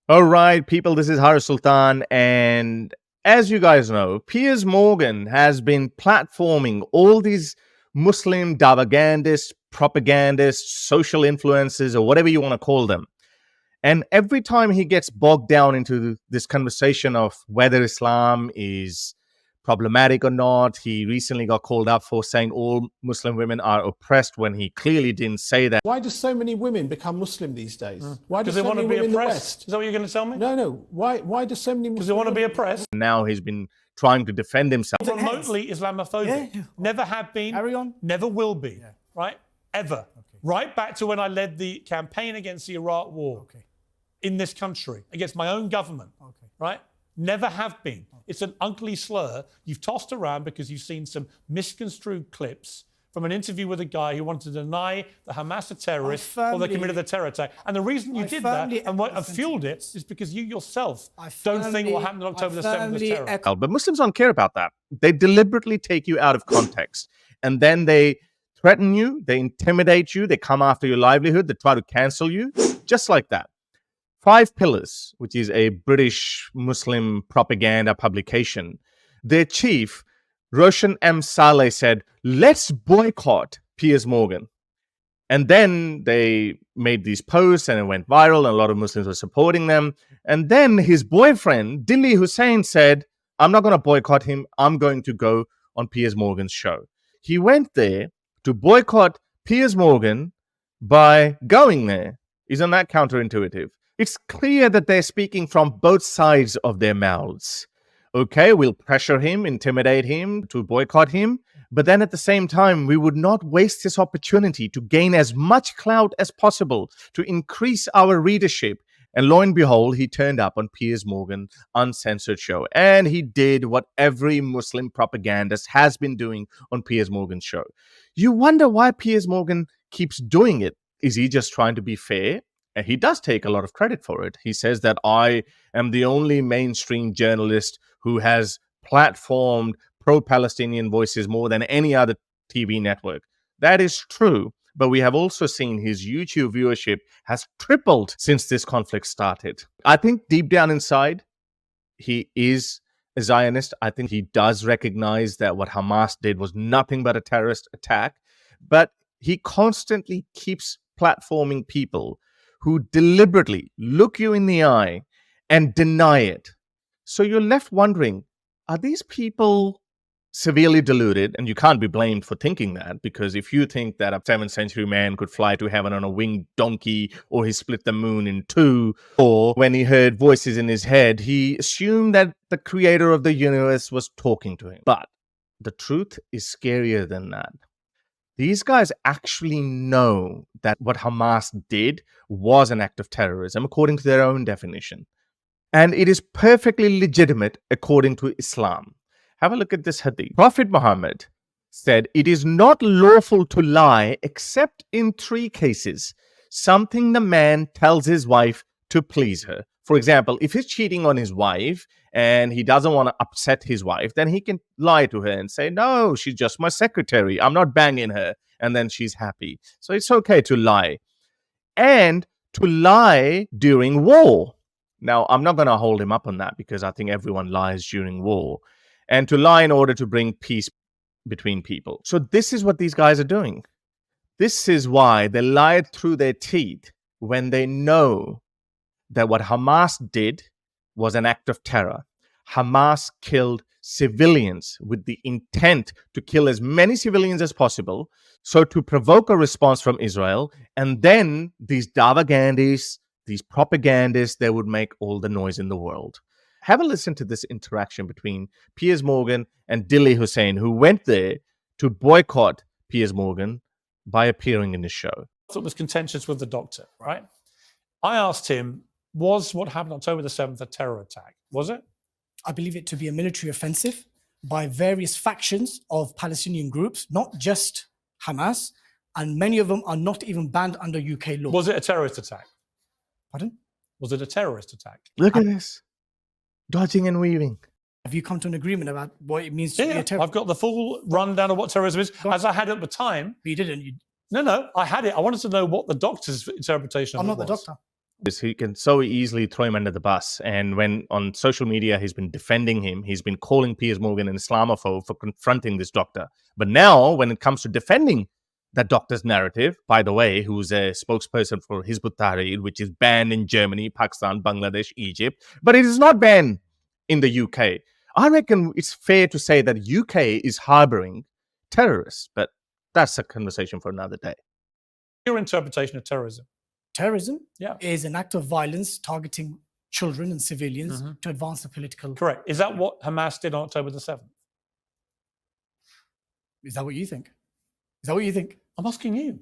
All right, people, this is Sultan, and as you guys know, Piers Morgan has been platforming all these Muslim propagandists, social influencers, or whatever you want to call them. And every time he gets bogged down into this conversation of whether Islam is problematic or not, he recently got called up for saying all Muslim women are oppressed when he clearly didn't say that. Why do so many women become Muslim these days? Why do Because they so want many to be women in the oppressed. West? Is that what you're going to tell me? No. Why do so many Muslims? Because they want to be oppressed. Now he's been trying to defend himself. Remotely Islamophobic. Yeah. Never have been. Carry on. Never will be. Yeah. Right? Ever. Okay. Right back to when I led the campaign against the Iraq war. Okay. In this country, against my own government. Okay. Right? Never have been. It's an ugly slur you've tossed around because you've seen some misconstrued clips from an interview with a guy who wanted to deny the Hamas are terrorists or they committed the terror attack. And the reason you did that and what fueled it is because you yourself don't think what happened on October the 7th was terror. But Muslims don't care about that. They deliberately take you out of context. And then they threaten you, they intimidate you, they come after your livelihood, they try to cancel you, just like that. Five Pillars, which is a British Muslim propaganda publication, their chief, Roshan M. Saleh, said, let's boycott Piers Morgan. And then they made these posts and it went viral and a lot of Muslims were supporting them. And then his boyfriend, Dilly Hussain, said, I'm not going to boycott him. I'm going to go on Piers Morgan's show. He went there to boycott Piers Morgan by going there. Isn't that counterintuitive? It's clear that they're speaking from both sides of their mouths. Okay, we'll pressure him, intimidate him, to boycott him. But then at the same time, we would not waste this opportunity to gain as much clout as possible to increase our readership. And lo and behold, he turned up on Piers Morgan Uncensored show. And he did what every Muslim propagandist has been doing on Piers Morgan's show. You wonder why Piers Morgan keeps doing it. Is he just trying to be fair? And he does take a lot of credit for it. He says that I am the only mainstream journalist who has platformed pro-Palestinian voices more than any other TV network. That is true. But we have also seen his YouTube viewership has tripled since this conflict started. I think deep down inside, he is a Zionist. I think he does recognize that what Hamas did was nothing but a terrorist attack. But he constantly keeps platforming people who deliberately look you in the eye and deny it. So you're left wondering, are these people severely deluded? And you can't be blamed for thinking that, because if you think that a 7th century man could fly to heaven on a winged donkey, or he split the moon in two, or when he heard voices in his head, he assumed that the creator of the universe was talking to him. But the truth is scarier than that. These guys actually know that what Hamas did was an act of terrorism, according to their own definition. And it is perfectly legitimate according to Islam. Have a look at this hadith. Prophet Muhammad said, it is not lawful to lie except in 3 cases. Something the man tells his wife to please her. For example, if he's cheating on his wife and he doesn't want to upset his wife, then he can lie to her and say, no, she's just my secretary. I'm not banging her. And then she's happy. So it's okay to lie. And to lie during war. Now, I'm not going to hold him up on that because I think everyone lies during war. And to lie in order to bring peace between people. So this is what these guys are doing. This is why they lied through their teeth when they know that what Hamas did was an act of terror. Hamas killed civilians with the intent to kill as many civilians as possible, so to provoke a response from Israel, and then these propagandists, they would make all the noise in the world. Have a listen to this interaction between Piers Morgan and Dilly Hussain, who went there to boycott Piers Morgan by appearing in the show. It was contentious with the doctor, right? I asked him, was what happened October the 7th a terror attack? Was it? I believe it to be a military offensive by various factions of Palestinian groups, not just Hamas, and many of them are not even banned under UK law. Was it a terrorist attack? Pardon? Was it a terrorist attack? Look at this. Dodging and weaving. Have you come to an agreement about what it means to be a terrorist? I've got the full rundown of what terrorism is, as I had at the time. But you didn't. No, I had it. I wanted to know what the doctor's interpretation of it was. I'm not the doctor. He can so easily throw him under the bus. And when on social media he's been defending him, he's been calling Piers Morgan an Islamophobe for confronting this doctor. But now, when it comes to defending that doctor's narrative, by the way, who's a spokesperson for Hizb ut-Tahrir, which is banned in Germany, Pakistan, Bangladesh, Egypt, but it is not banned in the UK. I reckon it's fair to say that UK is harboring terrorists, but that's a conversation for another day. Your interpretation of terrorism? Terrorism Yeah. is an act of violence targeting children and civilians to advance the political. Correct. Is that what Hamas did on October the 7th? Is that what you think? Is that what you think? I'm asking you.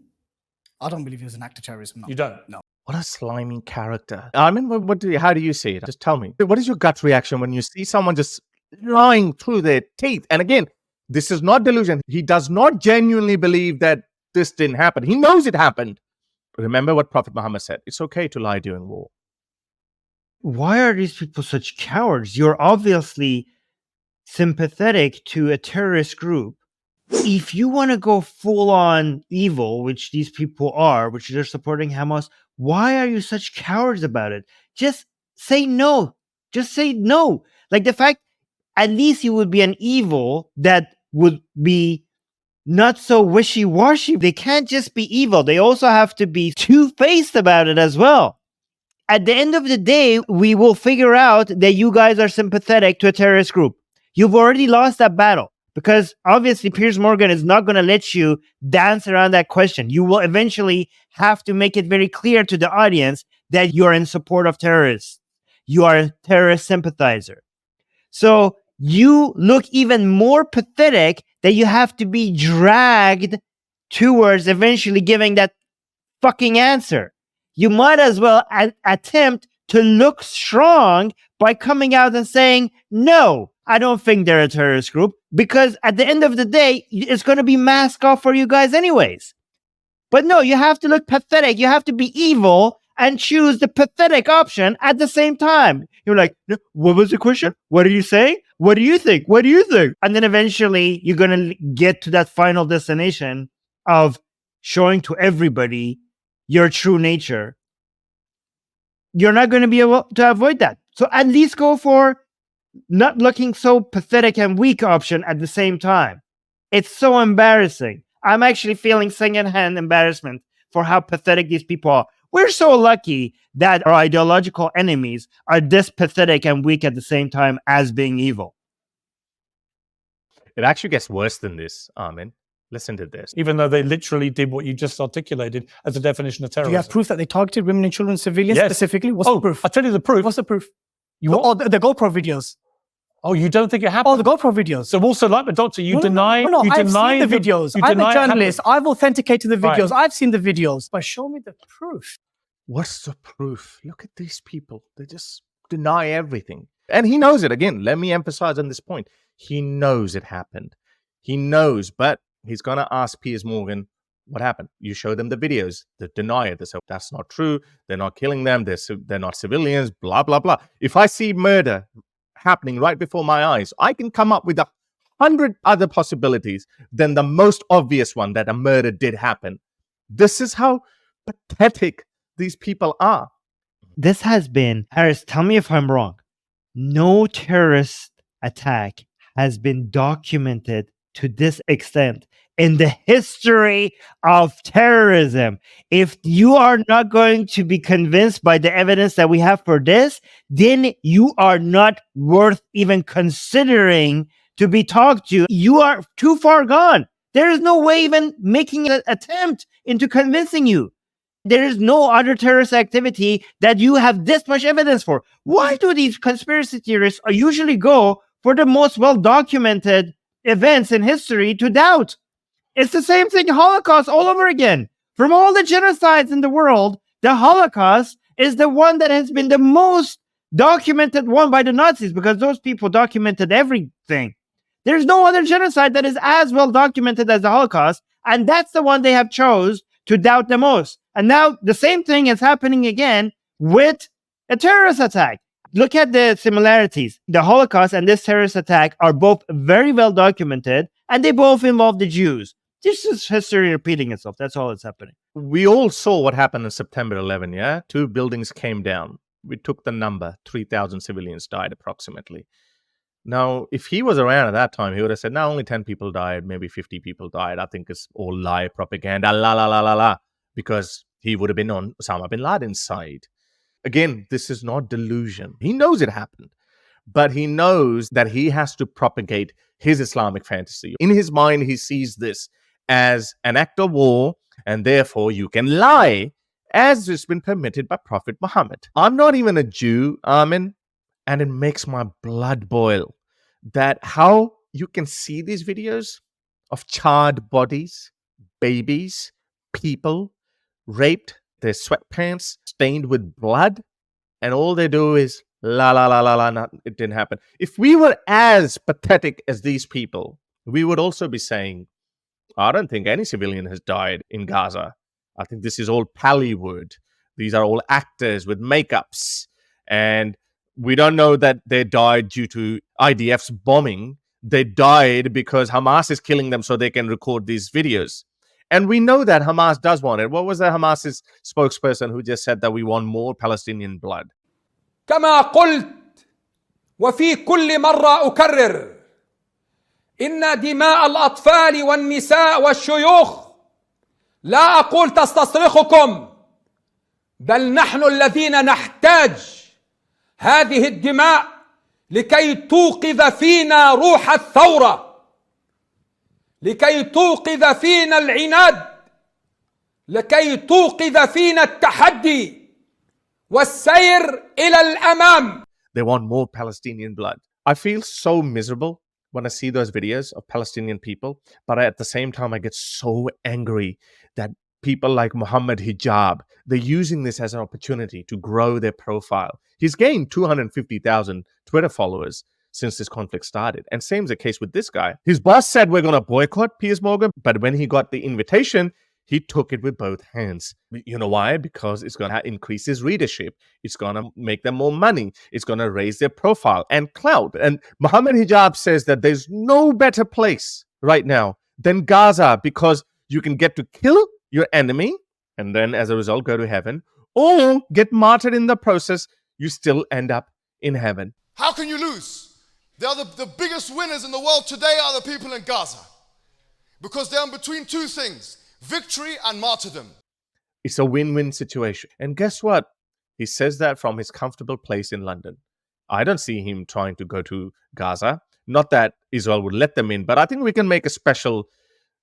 I don't believe it was an act of terrorism. No. You don't? No. What a slimy character. I mean, how do you see it? Just tell me. What is your gut reaction when you see someone just lying through their teeth? And again, this is not delusion. He does not genuinely believe that this didn't happen. He knows it happened. Remember what Prophet Muhammad said. It's okay to lie during war. Why are these people such cowards? You're obviously sympathetic to a terrorist group. If you want to go full on evil, which these people are, which they're supporting Hamas, why are you such cowards about it? Just say no. Just say no. Like the fact, at least you would be an evil that would be not so wishy-washy. They can't just be evil. They also have to be two-faced about it as well. At the end of the day, we will figure out that you guys are sympathetic to a terrorist group. You've already lost that battle because obviously Piers Morgan is not going to let you dance around that question. You will eventually have to make it very clear to the audience that you're in support of terrorists. You are a terrorist sympathizer. So you look even more pathetic that you have to be dragged towards eventually giving that fucking answer. You might as well attempt to look strong by coming out and saying, no, I don't think they're a terrorist group, because at the end of the day, it's going to be mask off for you guys anyways. But no, you have to look pathetic. You have to be evil and choose the pathetic option at the same time. You're like, what was the question? What are you saying? What do you think? What do you think? And then eventually you're going to get to that final destination of showing to everybody your true nature. You're not going to be able to avoid that. So at least go for not looking so pathetic and weak option at the same time. It's so embarrassing. I'm actually feeling secondhand embarrassment for how pathetic these people are. We're so lucky that our ideological enemies are this pathetic and weak at the same time as being evil. It actually gets worse than this, Armin. Listen to this. Even though they literally did what you just articulated as a definition of terrorism. Do you have proof that they targeted women and children, civilians Yes. specifically? What's the proof? I'll tell you the proof. What's the proof? You Oh, the GoPro videos. Oh, you don't think it happened? Oh, the GoPro videos. So also, like the doctor, you No, deny. No, you I've deny seen the videos. you I'm deny a it happened. journalist. I've authenticated the videos. Right. I've seen the videos. But show me the proof. What's the proof? Look at these people. They just deny everything. And he knows it. Again, let me emphasize on this point. He knows it happened. He knows, but he's going to ask Piers Morgan, what happened? You show them the videos. They deny it. They say, that's not true. They're not killing them. They're not civilians, blah, blah, blah. If I see murder happening right before my eyes, I can come up with 100 other possibilities than the most obvious one that a murder did happen. This is how pathetic these people are. This has been, Harris, tell me if I'm wrong. No terrorist attack has been documented to this extent in the history of terrorism. If you are not going to be convinced by the evidence that we have for this, then you are not worth even considering to be talked to. You are too far gone. There is no way even making an attempt into convincing you. There is no other terrorist activity that you have this much evidence for. Why do these conspiracy theorists usually go for the most well-documented events in history to doubt? It's the same thing, Holocaust all over again. From all the genocides in the world, the Holocaust is the one that has been the most documented one by the Nazis, because those people documented everything. There's no other genocide that is as well documented as the Holocaust, and that's the one they have chose to doubt the most. And now the same thing is happening again with a terrorist attack. Look at the similarities. The Holocaust and this terrorist attack are both very well documented, and they both involve the Jews. This is history repeating itself. That's all that's happening. We all saw what happened on September 11, yeah? 2 buildings came down. We took the number, 3,000 civilians died approximately. Now, if he was around at that time, he would have said, no, only 10 people died, maybe 50 people died. I think it's all lie, propaganda, la, la, la, la, la, because he would have been on Osama bin Laden's side. Again, this is not delusion. He knows it happened, but he knows that he has to propagate his Islamic fantasy. In his mind, he sees this as an act of war, and therefore you can lie, as has been permitted by Prophet Muhammad. I'm not even a Jew, Armin, and it makes my blood boil that how you can see these videos of charred bodies, babies, people raped, their sweatpants stained with blood, and all they do is la la la la la, not, it didn't happen. If we were as pathetic as these people, we would also be saying, I don't think any civilian has died in Gaza. I think this is all Pallywood. These are all actors with makeups. And we don't know that they died due to IDF's bombing. They died because Hamas is killing them so they can record these videos. And we know that Hamas does want it. What was the Hamas's spokesperson who just said that we want more Palestinian blood? كما قلت وفي كل مرة أكرر إن دماء الأطفال والنساء والشيوخ لا أقول تستصرخكم بل نحن الذين نحتاج هذه الدماء لكي توقظ فينا روح الثورة لكي توقظ فينا العناد لكي توقظ فينا التحدي والسير إلى الأمام. They want more Palestinian blood. I feel so miserable when I see those videos of Palestinian people, but at the same time I get so angry that people like Muhammad Hijab, they're using this as an opportunity to grow their profile. He's gained 250,000 Twitter followers since this conflict started. And same's the case with this guy. His boss said we're going to boycott Piers Morgan, but when he got the invitation, he took it with both hands. You know why? Because it's going to increase his readership. It's going to make them more money. It's going to raise their profile and clout. And Muhammad Hijab says that there's no better place right now than Gaza because you can get to kill your enemy and then as a result go to heaven, or get martyred in the process. You still end up in heaven. How can you lose? They are the biggest winners in the world today are the people in Gaza because they're in between two things, victory and martyrdom. It's a win-win situation. And guess what? He says that from his comfortable place in London. I don't see him trying to go to Gaza. Not that Israel would let them in, but I think we can make a special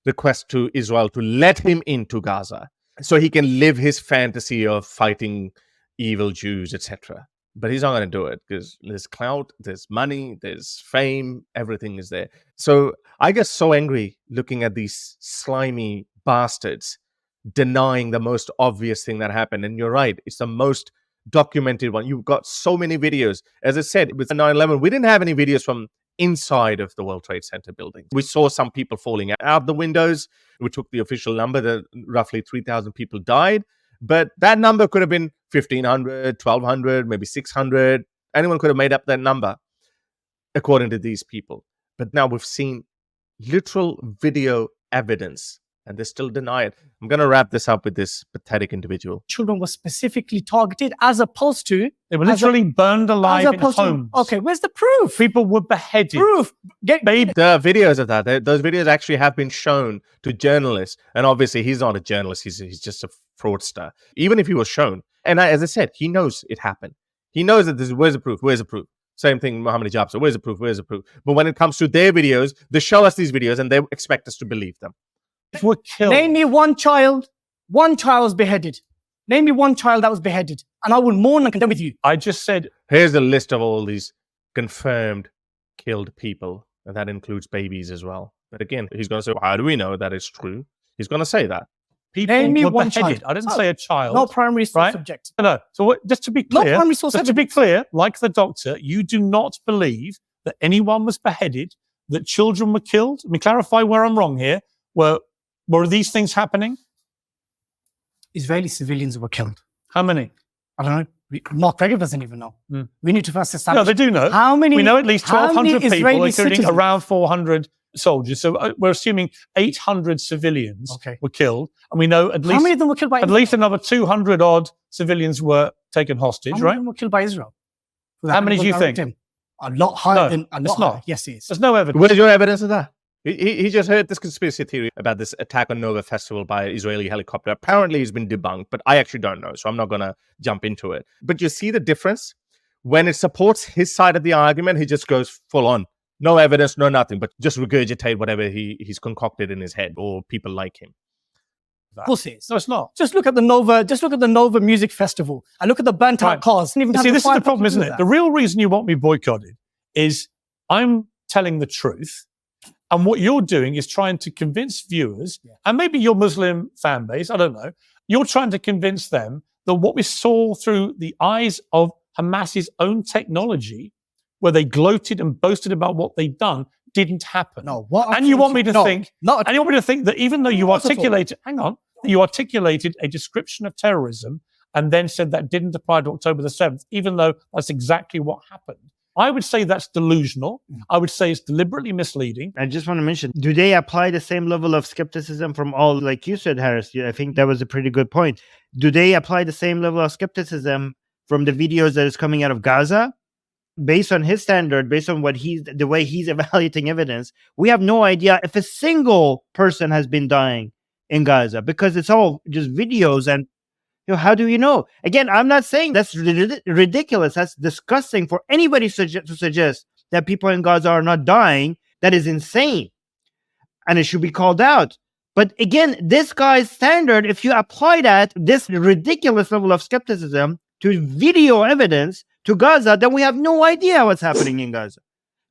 request to Israel to let him into Gaza so he can live his fantasy of fighting evil Jews, etc. But he's not going to do it because there's clout, there's money, there's fame, everything is there. So I get so angry looking at these slimy bastards denying the most obvious thing that happened. And you're right, it's the most documented one. You've got so many videos. As I said, with 9/11, we didn't have any videos from inside of the World Trade Center building. We saw some people falling out the windows. We took the official number that roughly 3,000 people died. But that number could have been 1,500, 1,200, maybe 600. Anyone could have made up that number, according to these people. But now we've seen literal video evidence, and they still deny it. I'm going to wrap this up with this pathetic individual. Children were specifically targeted as opposed to... They were literally burned alive in homes. Okay, where's the proof? People were beheaded. Proof. Baby. There are videos of that. Those videos actually have been shown to journalists. And obviously, he's not a journalist. He's just a fraudster. Even if he was shown. And as I said, he knows it happened. He knows that where's the proof? Where's the proof? Same thing Muhammad Hijab said. Where's the proof? Where's the proof? But when it comes to their videos, they show us these videos and they expect us to believe them. Were killed. Name me one child was beheaded. Name me one child that was beheaded. And I will mourn and condemn with you. I just said... Here's a list of all these confirmed killed people. And that includes babies as well. But again, he's going to say, well, how do we know that it's true? He's going to say that. People Name me were one beheaded. child. I didn't say a child. Not primary source right? subject. No. So just to be Not clear, primary source just to be clear, like the doctor, you do not believe that anyone was beheaded, that children were killed. Let me clarify where I'm wrong here. Were these things happening? Israeli civilians were killed. How many? I don't know. Mark Gregor doesn't even know. We need to first establish. No, they do know. How many? We know at least 1,200 people, Israeli including citizens? around 400 soldiers. So we're assuming 800 civilians Okay. were killed, and we know at How many least of them were killed by at Israel? least another 200 odd civilians were taken hostage. How many Right? of them were killed by Israel? How many do you think? A lot higher No, than a it's lot not. higher. Yes, it is. There's no evidence. Where's your evidence of that? He just heard this conspiracy theory about this attack on Nova Festival by Israeli helicopter. Apparently, it's been debunked, but I actually don't know, so I'm not going to jump into it. But you see the difference? When it supports his side of the argument, he just goes full on. No evidence, no nothing, but just regurgitate whatever he's concocted in his head or people like him. Of course it is. No, it's not. Just look at the Nova. Just look at the Nova Music Festival. And look at the burnt out Right. cars. Didn't even have See, to this is fire the problem, to isn't do it? that. The real reason you want me boycotted is I'm telling the truth. And what you're doing is trying to convince viewers, and maybe your Muslim fan base, I don't know, you're trying to convince them that what we saw through the eyes of Hamas's own technology, where they gloated and boasted about what they'd done, didn't happen. No, what I'm And you want me thinking- to no, think, not and you want me to think that even though you Not at all. articulated, hang on, you articulated a description of terrorism and then said that didn't apply to October the 7th, even though that's exactly what happened. I would say that's delusional. I would say it's deliberately misleading. I just want to mention, do they apply the same level of skepticism from all, like you said, Harris? I think that was a pretty good point. Do they apply the same level of skepticism from the videos that is coming out of Gaza? Based on his standard, based on what the way he's evaluating evidence, we have no idea if a single person has been dying in Gaza because it's all just videos. And how do you know? Again, I'm not saying that's ridiculous. That's disgusting for anybody to suggest that people in Gaza are not dying. That is insane. And it should be called out. But again, this guy's standard, if you apply this ridiculous level of skepticism to video evidence to Gaza, then we have no idea what's happening in Gaza.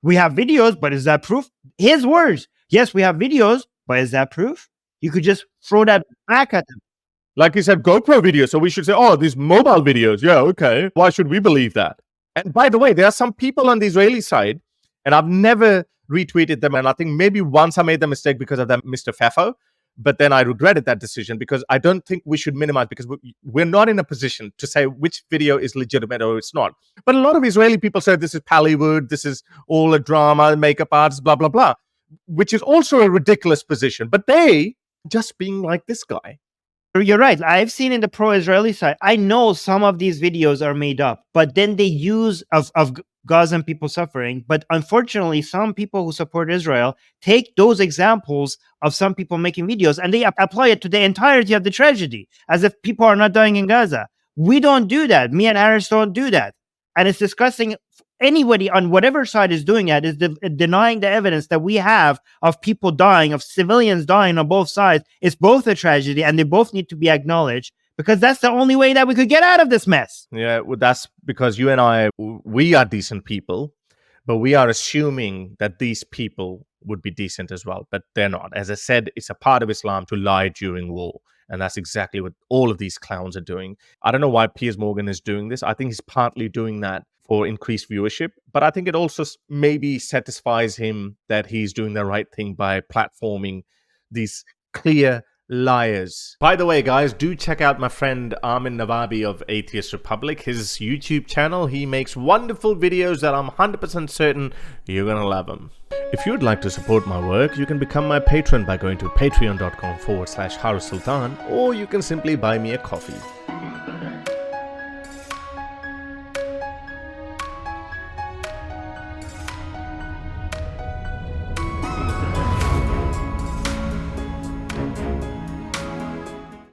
We have videos, but is that proof? His words. Yes, we have videos, but is that proof? You could just throw that back at them. Like he said, GoPro videos. So we should say, oh, these mobile videos. Yeah, okay. Why should we believe that? And by the way, there are some people on the Israeli side, and I've never retweeted them. And I think maybe once I made the mistake because of that Mr. Fefo. But then I regretted that decision because I don't think we should minimize, because we're not in a position to say which video is legitimate or it's not. But a lot of Israeli people say this is Hollywood, this is all a drama, makeup artists, blah, blah, blah, which is also a ridiculous position. But they just being like this guy. You're right. I've seen in the pro-Israeli side, I know some of these videos are made up, but then they use of Gazan people suffering. But unfortunately, some people who support Israel take those examples of some people making videos and they apply it to the entirety of the tragedy, as if people are not dying in Gaza. We don't do that. Me and Harris don't do that. And it's disgusting. Anybody on whatever side is doing that is denying the evidence that we have of people dying, of civilians dying on both sides. It's both a tragedy and they both need to be acknowledged, because that's the only way that we could get out of this mess. Yeah, well, that's because you and I, we are decent people, but we are assuming that these people would be decent as well, but they're not. As I said, it's a part of Islam to lie during war. And that's exactly what all of these clowns are doing. I don't know why Piers Morgan is doing this. I think he's partly doing that for increased viewership, but I think it also maybe satisfies him that he's doing the right thing by platforming these clear liars. By the way, guys, do check out my friend Armin Navabi of Atheist Republic, his YouTube channel. He makes wonderful videos that I'm 100% certain you're gonna love them. If you'd like to support my work, you can become my patron by going to patreon.com/HarusSultan, or you can simply buy me a coffee.